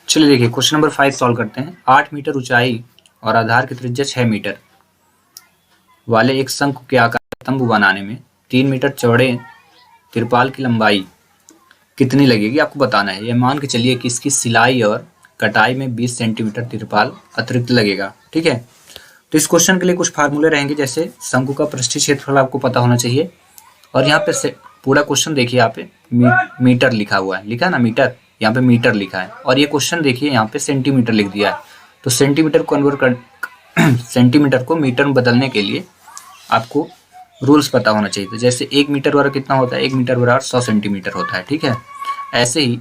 चलिए देखिए question number 5 solve करते हैं। 8 मीटर ऊंचाई और आधार की त्रिज्या 6 मीटर वाले एक शंकु के आकार का तंबू बनाने में 3 मीटर चौड़े तिरपाल की लंबाई कितनी लगेगी आपको बताना है। ये मान के चलिए कि इसकी सिलाई और कटाई में 20 सेंटीमीटर तिरपाल अतिरिक्त लगेगा। ठीक है, तो इस क्वेश्चन के लिए कुछ फार्मूले रहेंगे, जैसे शंकु का पृष्ठीय क्षेत्रफल आपको पता होना चाहिए। और यहाँ पे से पूरा क्वेश्चन देखिए, यहाँ पे मीटर लिखा हुआ है, लिखा है ना मीटर, यहाँ पे मीटर लिखा है। और ये क्वेश्चन देखिए यहाँ पे सेंटीमीटर लिख दिया है। तो सेंटीमीटर को कन्वर्ट कर सेंटीमीटर को मीटर में बदलने के लिए आपको रूल्स पता होना चाहिए। तो जैसे 1 मीटर बराबर कितना होता है, 1 मीटर बराबर 100 सेंटीमीटर होता है। ठीक है, ऐसे ही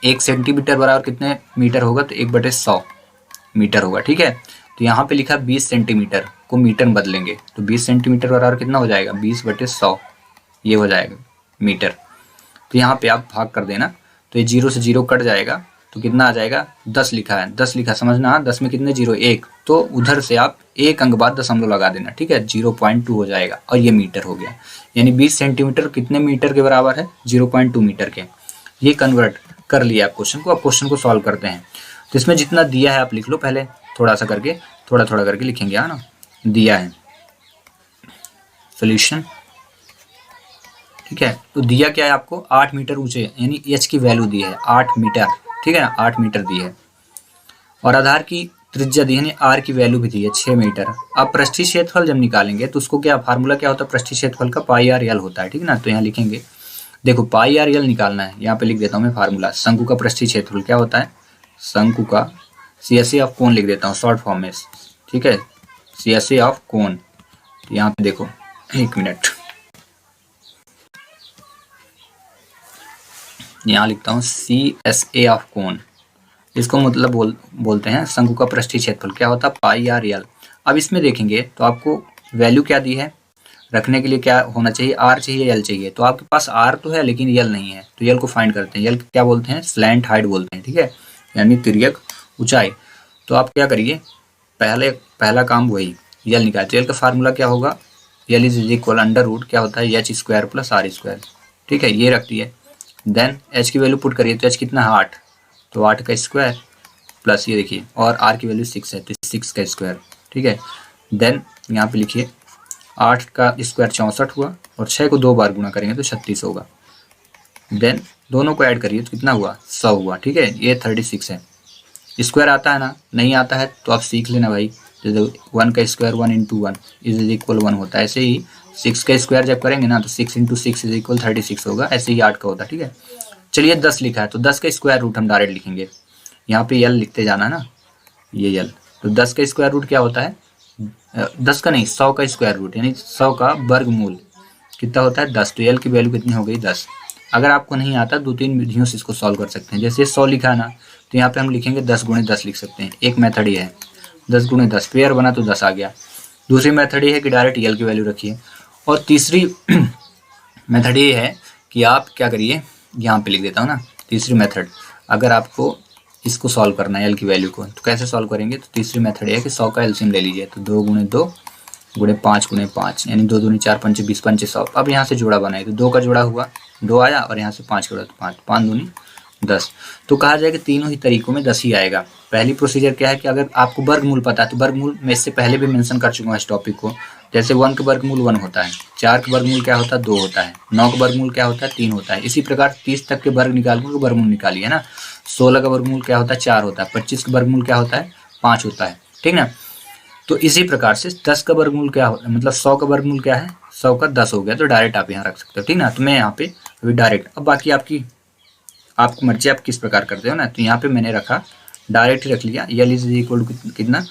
1 सेंटीमीटर बराबर कितने मीटर होगा, तो 1/100 मीटर होगा। ठीक है, तो यहाँ पे लिखा 20 सेंटीमीटर को मीटर में बदलेंगे, तो 20 सेंटीमीटर बराबर कितना हो जाएगा, 20/100 ये हो जाएगा मीटर। तो यहाँ पे आप भाग कर देना, तो ये 0 से 0 कट जाएगा, तो कितना आ जाएगा, 10 लिखा है, 10 लिखा समझना। 10 में कितने 0, 1, तो उधर से आप एक अंक बाद दशमलव लगा देना। ठीक है, 0.2 हो जाएगा और ये मीटर हो गया। यानी 20 सेंटीमीटर कितने मीटर के बराबर है, 0.2 मीटर के। ये कन्वर्ट कर लिया आप क्वेश्चन को। अब क्वेश्चन को सॉल्व करते हैं। तो इसमें जितना दिया है आप लिख लो, पहले थोड़ा सा करके, थोड़ा थोड़ा करके लिखेंगे, है ना। दिया है सोल्यूशन। ठीक है, तो दिया क्या है आपको, 8 मीटर ऊंचे, यानी एच की वैल्यू दी है 8 मीटर। ठीक है, 8 मीटर दी है और आधार की त्रिज्या दी है, यानी आर की वैल्यू भी दी है 6 मीटर। अब पृष्ठीय क्षेत्रफल जब निकालेंगे तो उसको क्या फार्मूला क्या होता है, पृष्ठीय क्षेत्रफल का पाई आर एल होता है। ठीक है ना, तो यहाँ लिखेंगे, देखो पाई आर एल निकालना है। यहाँ पे लिख देता हूँ मैं फार्मूला। शंकु का पृष्ठीय क्षेत्रफल क्या होता है, शंकु का CSA ऑफ कोण लिख देता हूँ शॉर्ट फॉर्म में। ठीक है, CSA ऑफ कोण। तो यहाँ पे देखो, एक मिनट, यहाँ लिखता हूँ CSA ऑफ कोण। इसको मतलब बोलते हैं शंकु का पृष्ठीय क्षेत्रफल क्या होता है, पाई आर एल। अब इसमें देखेंगे तो आपको वैल्यू क्या दी है, रखने के लिए क्या होना चाहिए, आर चाहिए, एल चाहिए। तो आपके पास आर तो है लेकिन एल नहीं है, तो एल को फाइंड करते हैं। एल क्या बोलते हैं, स्लैंट हाइट बोलते हैं। ठीक है, यानी तिर्यक ऊंचाई। तो आप क्या करिए, पहला काम वही एल निकाल। तो एल का फार्मूला क्या होगा, L is equal under root क्या होता है, H square plus R square. ठीक है, ये रख दिए। देन एच की वैल्यू पुट करिए, तो एच कितना है 8, तो 8 का स्क्वायर प्लस ये देखिए, और आर की वैल्यू 6 है, तो 6 का स्क्वायर। ठीक है, देन यहाँ पे लिखिए 8 का स्क्वायर 64 हुआ, और 6 को 2 बार गुणा करेंगे तो 36 होगा। देन दोनों को ऐड करिए तो कितना हुआ, 100 हुआ। ठीक है, ये 36 है। स्क्वायर आता है ना, नहीं आता है तो आप सीख लेना भाई। जैसे 1 का स्क्वायर 1 × 1 इज इक्वल 1 होता है। ऐसे ही 6 का स्क्वायर जब करेंगे ना, तो 6 × 6 इज इक्वल 36 होगा। ऐसे ही 8 का होता है। ठीक है, चलिए 10 लिखा है, तो 10 का स्क्वायर रूट हम डायरेक्ट लिखेंगे। यहाँ पे यल लिखते जाना ना, ये यल। तो 10 का स्क्वायर रूट क्या होता है, 10 का नहीं, 100 का स्क्वायर रूट, यानी 100 का वर्गमूल कितना होता है, 10। तो यल की वैल्यू कितनी हो गई, 10। अगर आपको नहीं आता, 2-3 विधियों से इसको सॉल्व कर सकते हैं। जैसे 100 लिखा है ना, तो यहाँ पे हम लिखेंगे 10 × 10 लिख सकते हैं। एक मेथड ये है, 10 × 10 पेयर बना तो 10 आ गया। दूसरी मेथड ये है कि डायरेक्ट यल की वैल्यू रखिए। और तीसरी मेथड ये है कि आप क्या करिए, यहाँ पे लिख देता हूँ ना, तीसरी मेथड। अगर आपको इसको सॉल्व करना है एल की वैल्यू को, तो कैसे सॉल्व करेंगे, तो तीसरी मेथड है कि 100 का एलसीएम ले लीजिए। तो 2 × 2 × 5 × 5, यानी 2 दूनी 4, 5 20, 5 100। अब यहाँ से जोड़ा बनाए तो 2 का जोड़ा हुआ, 2 आया, और यहाँ से 5 का जोड़ा तो 5, 5 दूनी 10। तो कहा जाए कि तीनों ही तरीकों में 10 ही आएगा। पहली प्रोसीजर क्या है कि अगर आपको वर्गमूल पता है, तो वर्गमूल मैं इससे पहले भी मेंशन कर चुका हूँ इस टॉपिक को। जैसे 1 का वर्गमूल 1 होता है, 4 का वर्गमूल क्या होता है, 2 होता है, 9 का वर्गमूल क्या होता है, 3 होता है। इसी प्रकार 30 तक के वर्ग निकाल कर वर्गमूल निकालिए, है ना। 16 का वर्गमूल क्या होता है, 4 होता है। 25 का वर्गमूल क्या होता है, 5 होता है। ठीक ना। तो इसी प्रकार से 10 का वर्गमूल क्या होता है, मतलब 100 का वर्गमूल क्या है, 100 का 10 हो गया। तो डायरेक्ट आप यहाँ रख सकते हो। ठीक ना, तो मैं यहाँ पे अभी डायरेक्ट, अब बाकी आपको मर्जी, आप किस प्रकार करते हो ना। तो यहाँ पे मैंने रखा, डायरेक्ट ही रख लिया। यल इज इक्वल टू कितना,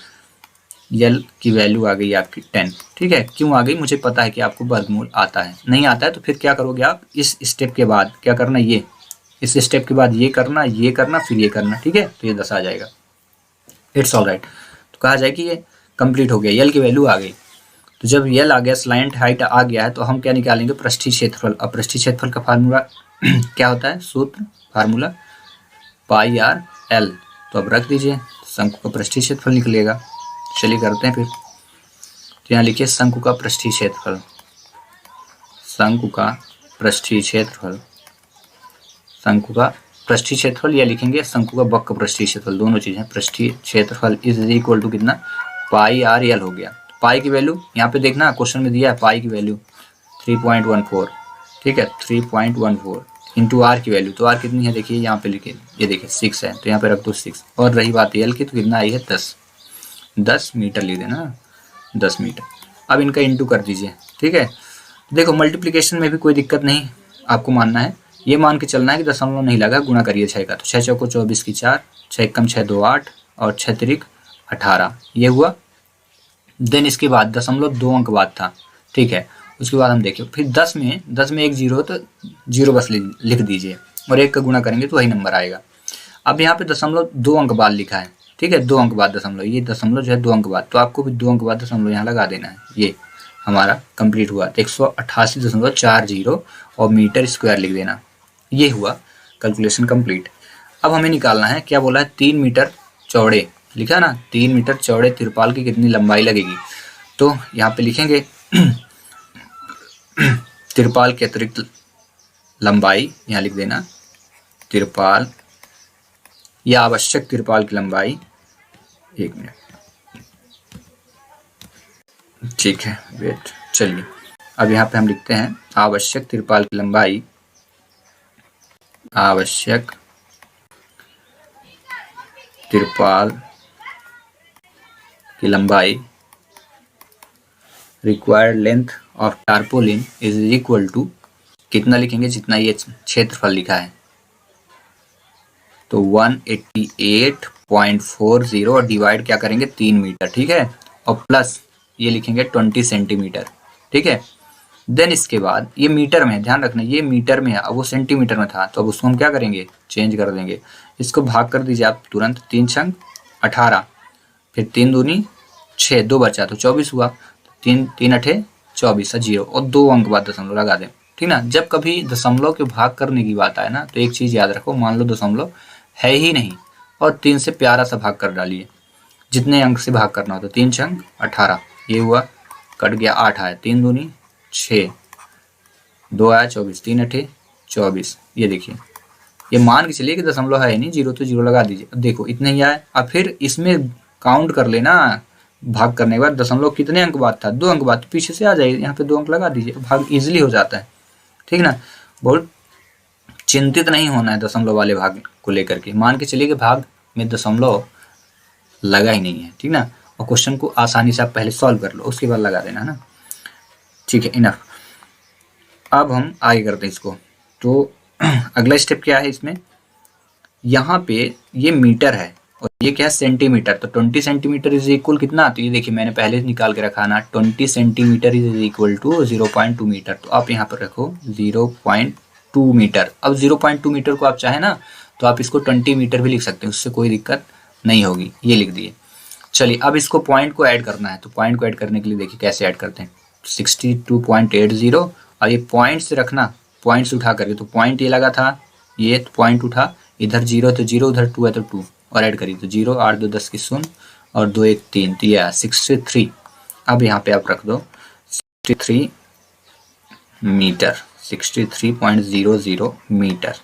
यल की वैल्यू आ गई आपकी 10। ठीक है, क्यों आ गई, मुझे पता है कि आपको वर्गमूल आता है। नहीं आता है तो फिर क्या करोगे आप, इस स्टेप के बाद क्या करना, ये इस स्टेप के बाद ये करना, ये करना, फिर ये करना। ठीक है, तो ये 10 आ जाएगा। It's all right. तो कहा जाए कि ये कंप्लीट हो गया, यल की वैल्यू आ गई। तो जब यल आ गया, स्लैंट हाइट आ गया है, तो हम क्या निकालेंगे, पृष्ठीय क्षेत्रफल। अब पृष्ठीय क्षेत्रफल का फार्मूला क्या होता है, सूत्र फार्मूला पाई आर एल। तो अब रख दीजिए, शंकु का पृष्ठीय क्षेत्रफल निकलेगा। चलिए करते हैं फिर। तो यहाँ लिखिए शंकु का पृष्ठीय क्षेत्रफल, शंकु का पृष्ठीय क्षेत्रफल, शंकु का पृष्ठीय क्षेत्रफल या लिखेंगे शंकु का वक्र पृष्ठीय क्षेत्रफल, दोनों चीजें। पृष्ठीय क्षेत्रफल इज इक्वल टू कितना, पाई आर एल हो गया। पाई की वैल्यू यहाँ पे देखना क्वेश्चन में दिया है, पाई की वैल्यू 3.14, ठीक है 3.14 इंटू आर की वैल्यू, तो आर कितनी है देखिए यहाँ पे लिखे, ये देखिए 6 है, तो यहाँ पे रख दो 6। और रही बात एल की, तो कितना आई है 10 मीटर लिख देना, 10 मीटर। अब इनका इंटू कर दीजिए, ठीक है। देखो मल्टीप्लिकेशन में भी कोई दिक्कत नहीं आपको मानना है, ये मान के चलना है कि दशमलव नहीं लगा, गुणा करिए 6 का, तो 6 चौको 24 की 4, 6 कम 6 2 8 और 6 तिरिक 18, ये हुआ। देन इसके बाद दशमलव 2 अंक बाद था, ठीक है। उसके बाद हम देखें फिर 10 में एक जीरो, तो जीरो बस लिख दीजिए और 1 का गुणा करेंगे तो वही नंबर आएगा। अब यहाँ पे दशमलव 2 अंक बाद लिखा है, ठीक है, 2 अंक बाद दशमलव, ये दशमलव जो है 2 अंक बाद, तो आपको भी 2 अंक बाद दशमलव यहाँ लगा देना है। ये हमारा कंप्लीट हुआ, तो 188.40 और मीटर स्क्वायर लिख देना, ये हुआ कैलकुलेशन कंप्लीट। अब हमें निकालना है, क्या बोला है, 3 मीटर चौड़े लिखा ना, 3 मीटर चौड़े तिरपाल की कितनी लंबाई लगेगी। तो यहाँ पे लिखेंगे तिरपाल के अतिरिक्त लंबाई, यहाँ लिख देना तिरपाल या आवश्यक तिरपाल की लंबाई, 1 मिनट, ठीक है वेट, चलिए अब यहाँ पे हम लिखते हैं आवश्यक तिरपाल की लंबाई, आवश्यक तिरपाल की लंबाई required length of tarpaulin is equal to, कितना लिखेंगे, जितना ये क्षेत्रफल लिखा है, तो 188.40 और डिवाइड क्या करेंगे 3 मीटर, ठीक है, और प्लस ये लिखेंगे 20 सेंटीमीटर, ठीक है। देन इसके बाद ये मीटर में है, ध्यान रखना ये मीटर में है, अब वो सेंटीमीटर में था, तो अब उसको हम क्या करेंगे, चेंज कर देंगे, इसको भाग कर दीजिए आप तुरंत, 3 छंग 18, फिर 3 दूनी 6, 2 बचा तो 24 हुआ, 3 अठे 24 जीरो, और 2 अंक बाद दशमलव लगा दें, ठीक ना। जब कभी दशमलव के भाग करने की बात आए ना, तो एक चीज याद रखो, मान लो दशमलव है ही नहीं और 3 से प्यारा सा भाग कर डालिए, जितने अंक से भाग करना हो, तो 3 छंग 18, ये हुआ, कट गया 8 आया, 3 दूनी 6, 2 आया 24, 3 अठे 24, ये देखिए, ये मान के चलिए कि दशमलव है नहीं, जीरो तो जीरो लगा दीजिए, अब देखो इतने ही आए। अब फिर इसमें काउंट कर लेना, भाग करने के बाद दशमलव कितने अंक बाद था, 2 अंक बाद, तो पीछे से आ जाएगी, यहाँ पे 2 अंक लगा दीजिए, भाग इजिली हो जाता है, ठीक ना। बहुत चिंतित नहीं होना है दशमलव वाले भाग को लेकर के, मान के चलिए कि भाग में दशमलव लगा ही नहीं है, ठीक ना, और क्वेश्चन को आसानी से आप पहले सॉल्व कर लो, उसके बाद लगा देना ना, ठीक है, इनफ। अब हम आगे करते हैं इसको, तो अगला स्टेप क्या है इसमें, यहाँ पे ये मीटर है और ये क्या है सेंटीमीटर, तो 20 सेंटीमीटर इज इक्वल कितना, तो ये देखिए मैंने पहले निकाल के रखा ना, 20 centimetre is equal to 0.2 metre, तो आप यहाँ पर रखो 0.2 मीटर। अब 0.2 मीटर को आप चाहे ना तो आप इसको 20 मीटर भी लिख सकते हैं, उससे कोई दिक्कत नहीं होगी, ये लिख दिए। चलिए अब इसको पॉइंट को ऐड करना है, तो पॉइंट को ऐड करने के लिए देखिए कैसे ऐड करते हैं, 62.80 और ये पॉइंट से रखना, पॉइंट से उठा करके, तो पॉइंट ये लगा था, ये तो पॉइंट उठा, इधर 0 तो 0, उधर 2 है तो 2 और ऐड करिए, तो 0 8 2 10 की 0 और 2 1 3, तो ये 63। अब यहाँ पे आप रख दो 63 मीटर, 63.00 मीटर,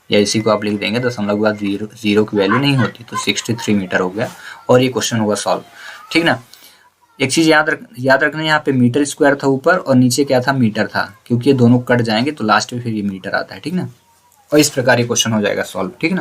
या इसी को आप लिख देंगे, दशमलव के बाद जीरो की वैल्यू नहीं होती, तो 63 मीटर हो गया और ये क्वेश्चन होगा सॉल्व, ठीक ना। एक चीज याद रखना, यहाँ पे मीटर स्क्वायर था ऊपर और नीचे क्या था, मीटर था, क्योंकि ये दोनों कट जाएंगे तो लास्ट में फिर ये मीटर आता है, ठीक ना। और इस प्रकार ये क्वेश्चन हो जाएगा सॉल्व, ठीक ना।